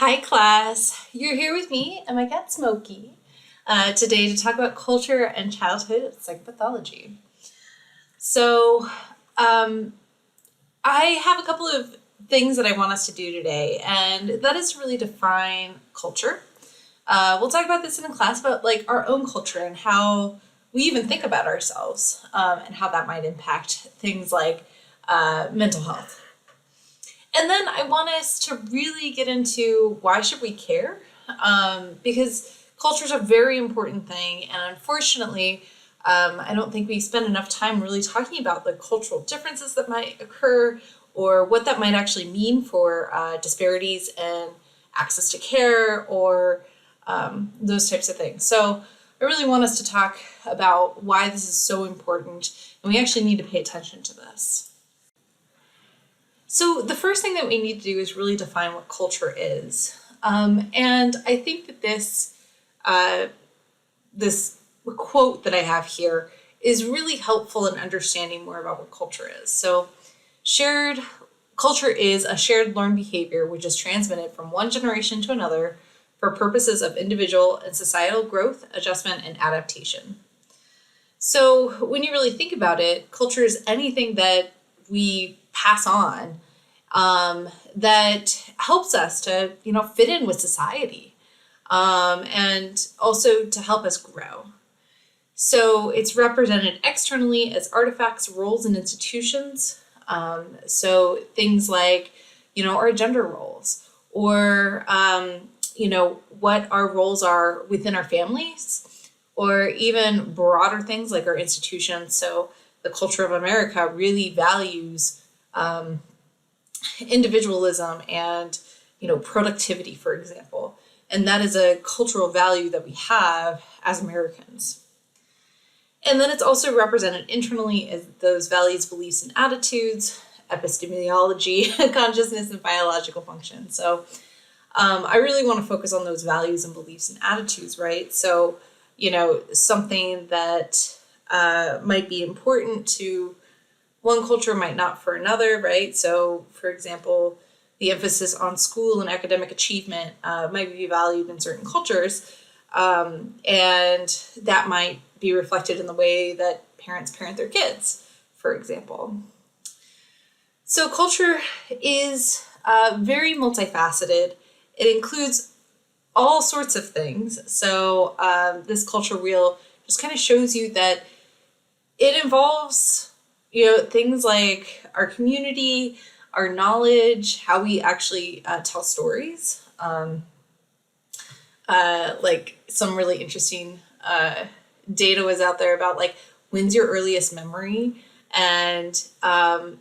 Hi, class. You're here with me and my cat Smokey today to talk about culture and childhood psychopathology. So, um, I have a couple of things that I want us to do today, and that is to really define culture. We'll talk about this in a class about like our own culture and how we even think about ourselves and how that might impact things like mental health. And then I want us to really get into why should we care? Because culture is a very important thing, and unfortunately, I don't think we spend enough time really talking about the cultural differences that might occur or what that might actually mean for disparities in access to care or those types of things. So I really want us to talk about why this is so important, and we actually need to pay attention to this. So the first thing that we need to do is really define what culture is. And I think that this quote that I have here is really helpful in understanding more about what culture is. So shared culture is a shared learned behavior which is transmitted from one generation to another for purposes of individual and societal growth, adjustment, and adaptation. So when you really think about it, culture is anything that we pass on that helps us to, fit in with society and also to help us grow. So it's represented externally as artifacts, roles, and institutions. So things like, our gender roles or, what our roles are within our families or even broader things like our institutions. So the culture of America really values individualism and productivity, for example, and that is a cultural value that we have as Americans. And then it's also represented internally as those values, beliefs, and attitudes, epistemology, consciousness, and biological function. So I really want to focus on those values and beliefs and attitudes, right? So something that might be important to one culture might not for another, right? So, for example, the emphasis on school and academic achievement might be valued in certain cultures, and that might be reflected in the way that parents parent their kids, for example. So culture is very multifaceted. It includes all sorts of things. So this culture wheel just kind of shows you that it involves things like our community, our knowledge, how we actually tell stories. Like some really interesting data was out there about like when's your earliest memory, and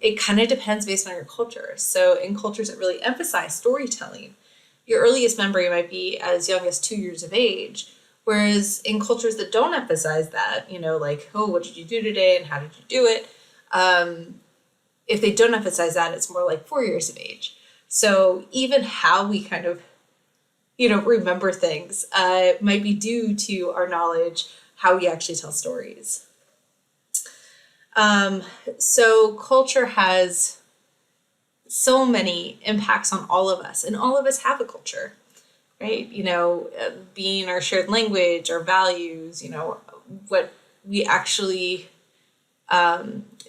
it kind of depends based on your culture. So in cultures that really emphasize storytelling, your earliest memory might be as young as 2 years of age. Whereas in cultures that don't emphasize that, like, oh, what did you do today and how did you do it? If they don't emphasize that, it's more like 4 years of age. So even how we kind of, remember things might be due to our knowledge, how we actually tell stories. So culture has so many impacts on all of us, and all of us have a culture, right? Being our shared language, our values, what we actually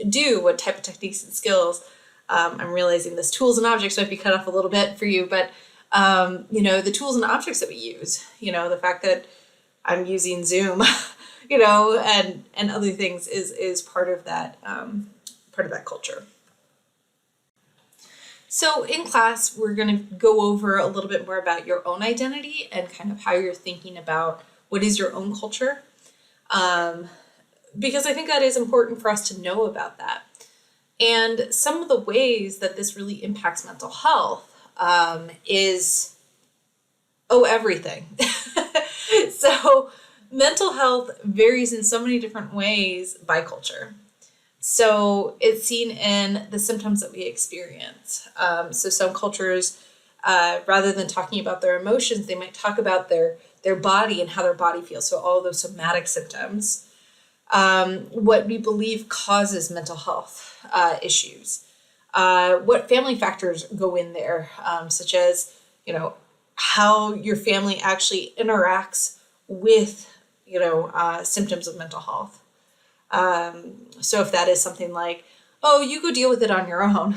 do, what type of techniques and skills. I'm realizing this tools and objects might be cut off a little bit for you, but the tools and objects that we use, the fact that I'm using Zoom, and other things is part of that culture. So in class, we're going to go over a little bit more about your own identity and kind of how you're thinking about what is your own culture. Because I think that is important for us to know about that. And some of the ways that this really impacts mental health is everything. So mental health varies in so many different ways by culture. So it's seen in the symptoms that we experience. So some cultures, rather than talking about their emotions, they might talk about their body and how their body feels. So all those somatic symptoms. What we believe causes mental health issues. What family factors go in there, such as, how your family actually interacts with, symptoms of mental health. So if that is something like, oh, you go deal with it on your own.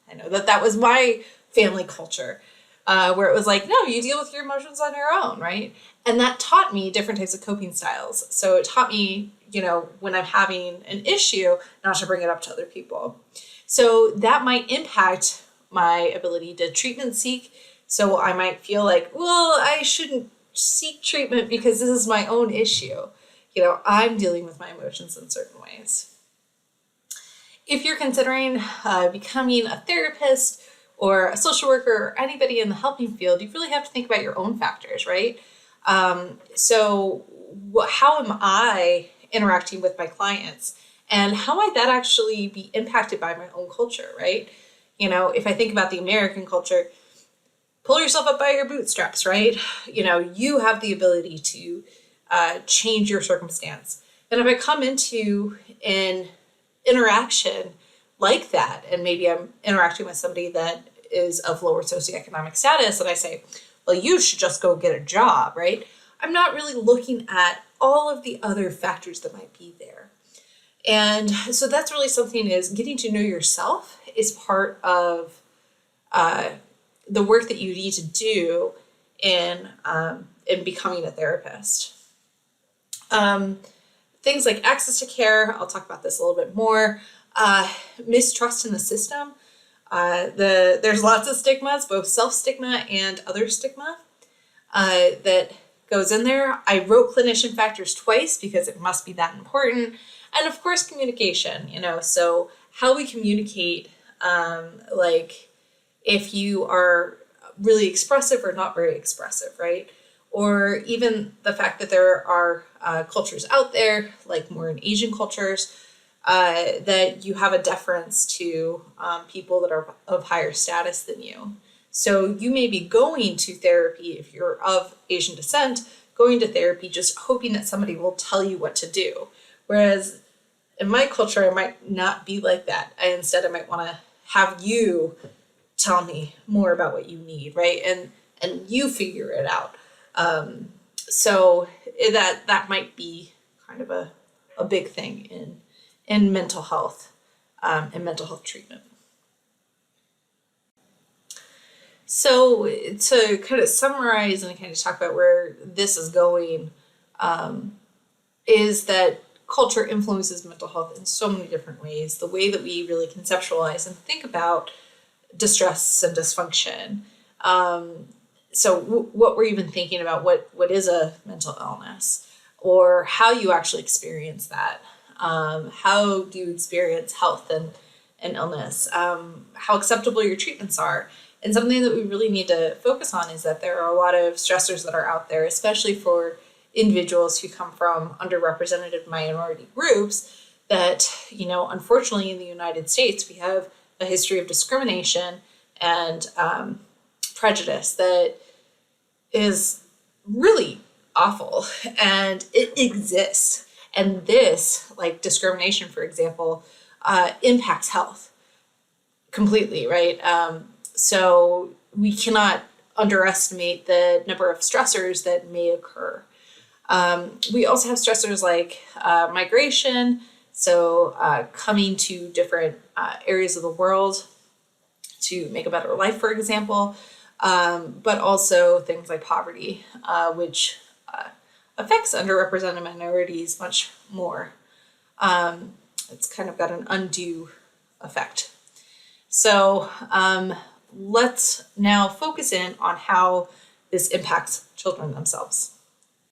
I know that was my family culture, where it was like, no, you deal with your emotions on your own, right? And that taught me different types of coping styles. So it taught me, when I'm having an issue, not to bring it up to other people. So that might impact my ability to treatment seek. So I might feel like, well, I shouldn't seek treatment because this is my own issue. I'm dealing with my emotions in certain ways. If you're considering becoming a therapist or a social worker or anybody in the helping field, you really have to think about your own factors, right? So how am I interacting with my clients? And how might that actually be impacted by my own culture, right? If I think about the American culture, pull yourself up by your bootstraps, right? You have the ability to change your circumstance. And if I come into an interaction like that, and maybe I'm interacting with somebody that is of lower socioeconomic status, and I say, well, you should just go get a job, right? I'm not really looking at all of the other factors that might be there. And so that's really something, is getting to know yourself is part of the work that you need to do in becoming a therapist. Things like access to care, I'll talk about this a little bit more. Mistrust in the system. There's lots of stigmas, both self-stigma and other stigma, that goes in there. I wrote clinician factors twice because it must be that important. And of course, communication, so how we communicate, like if you are really expressive or not very expressive, right? Or even the fact that there are cultures out there, like more in Asian cultures, that you have a deference to people that are of higher status than you. So you may be going to therapy, if you're of Asian descent, going to therapy just hoping that somebody will tell you what to do. Whereas in my culture, I might not be like that. Instead, I might want to have you tell me more about what you need, right? And you figure it out. So that might be kind of a big thing in mental health and mental health treatment. So to kind of summarize and kind of talk about where this is going, is that culture influences mental health in so many different ways. The way that we really conceptualize and think about distress and dysfunction. So what we're even thinking about, what is a mental illness, or how you actually experience that. How do you experience health and illness? How acceptable your treatments are. And something that we really need to focus on is that there are a lot of stressors that are out there, especially for individuals who come from underrepresented minority groups that, unfortunately in the United States, we have a history of discrimination and prejudice that is really awful, and it exists. And this, like discrimination, for example, impacts health completely, right? So we cannot underestimate the number of stressors that may occur. We also have stressors like migration, so coming to different areas of the world to make a better life, for example, but also things like poverty, which affects underrepresented minorities much more. It's kind of got an undue effect. So let's now focus in on how this impacts children themselves.